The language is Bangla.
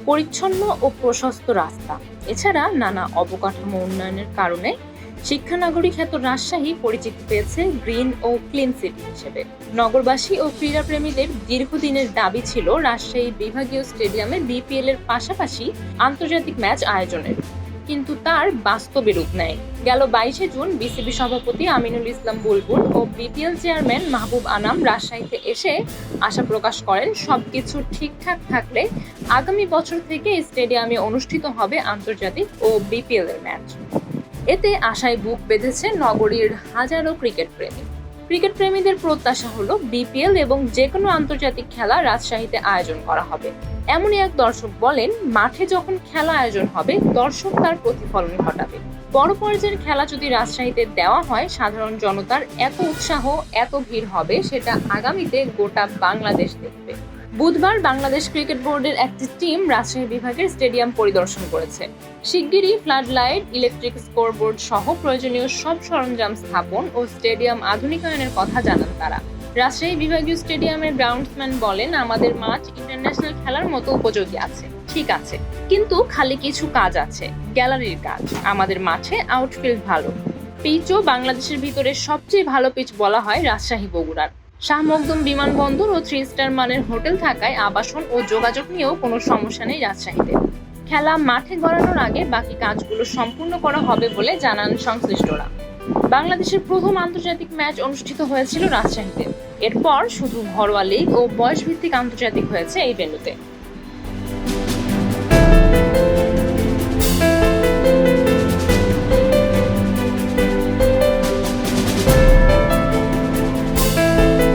পরিচ্ছন্ন ও প্রশস্ত রাস্তা এছাড়া নানা অবকাঠামো উন্নয়নের কারণে শিক্ষা নগরী খ্যাত রাজশাহী পরিচিতি পেয়েছে গ্রিন ও ক্লিন সিটি হিসেবে। নগরবাসী ও ক্রীড়াপ্রেমীদের দীর্ঘদিনের দাবি ছিল রাজশাহী বিভাগীয় স্টেডিয়ামে বিপিএল এর পাশাপাশি আন্তর্জাতিক ম্যাচ আয়োজনের, কিন্তু তার বাস্তবে রূপ নেয়। গেল 22শে জুন বিসিবি সভাপতি আমিনুল ইসলাম বুলবুল ও বিপিএল চেয়ারম্যান মাহবুব আনাম রাজশাহীতে এসে আশা প্রকাশ করেন সবকিছু ঠিকঠাক থাকলে আগামী বছর থেকে স্টেডিয়ামে অনুষ্ঠিত হবে আন্তর্জাতিক ও বিপিএল এর ম্যাচ। এতে আশায় বুক বেঁধেছে নগরীর হাজারো ক্রিকেট প্রেমীদের প্রত্যাশা হলো বিপিএল এবং যে কোনো আন্তর্জাতিক খেলা রাজশাহীতে আয়োজন করা হবে। এমনই এক দর্শক বলেন, মাঠে যখন খেলা আয়োজন হবে দর্শক তার প্রতিফলন ঘটাবে। বড় পর্যায়ের খেলা যদি রাজশাহীতে দেওয়া হয় সাধারণ জনতার এত উৎসাহ এত ভিড় হবে সেটা আগামীতে গোটা বাংলাদেশ দেখবে। বুধবার বাংলাদেশ ক্রিকেট বোর্ডের একটি টিম রাজশাহী বিভাগের স্টেডিয়াম পরিদর্শন করেছে। শিগগিরই ফ্লাড লাইট, ইলেকট্রিক স্কোরবোর্ড সহ প্রয়োজনীয় সব সরঞ্জাম স্থাপন ও স্টেডিয়াম আধুনিকায়নের কথা জানান তারা। রাজশাহী বিভাগীয় স্টেডিয়ামের গ্রাউন্ডসম্যান বলেন, আমাদের মাঠ ইন্টারন্যাশনাল খেলার মতো উপযোগী আছে, ঠিক আছে, কিন্তু খালি কিছু কাজ আছে। গ্যালারির কাজ। আমাদের মাঠে আউটফিল্ড ভালো। পিচও বাংলাদেশের ভিতরে সবচেয়ে ভালো পিচ বলা হয় রাজশাহী বগুড়ার। শাহ মখদুম বিমানবন্দর ও 3 স্টার মানের হোটেল থাকায় আবাসন ও যোগাযোগ নিয়েও কোনো সমস্যা নেই রাজশাহীতে। খেলা মাঠে গড়ানোর আগে বাকি কাজগুলো সম্পূর্ণ করা হবে বলে জানান সংশ্লিষ্টরা। বাংলাদেশের প্রথম আন্তর্জাতিক ম্যাচ অনুষ্ঠিত হয়েছিল রাজশাহীতে। এরপর শুধু ঘরোয়া লীগ ও বয়সভিত্তিক আন্তর্জাতিক হয়েছে এই ভেন্যুতে।